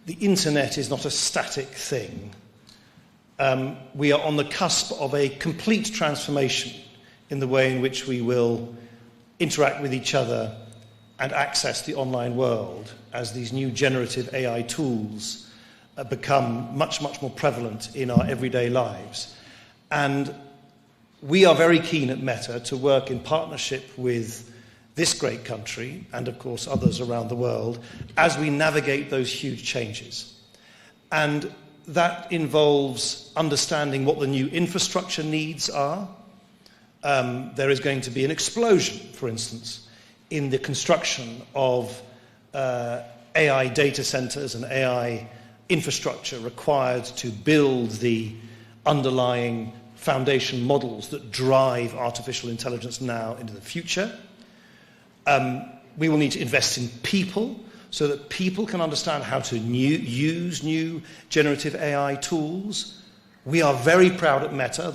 the internet is not a static thing. We are on the cusp of a complete transformation in the way in which we will interact with each other and access the online world as these new generative AI tools become much, much more prevalent in our everyday lives. And we are very keen at Meta to work in partnership with this great country and, of course, others around the world as we navigate those huge changes. And that involves understanding what the new infrastructure needs are. There is going to be an explosion, for instance, in the construction of AI data centers and AI infrastructure required to build the underlying foundation models that drive artificial intelligence now into the future. We will need to invest in people so that people can understand how to use new generative AI tools. We are very proud at Meta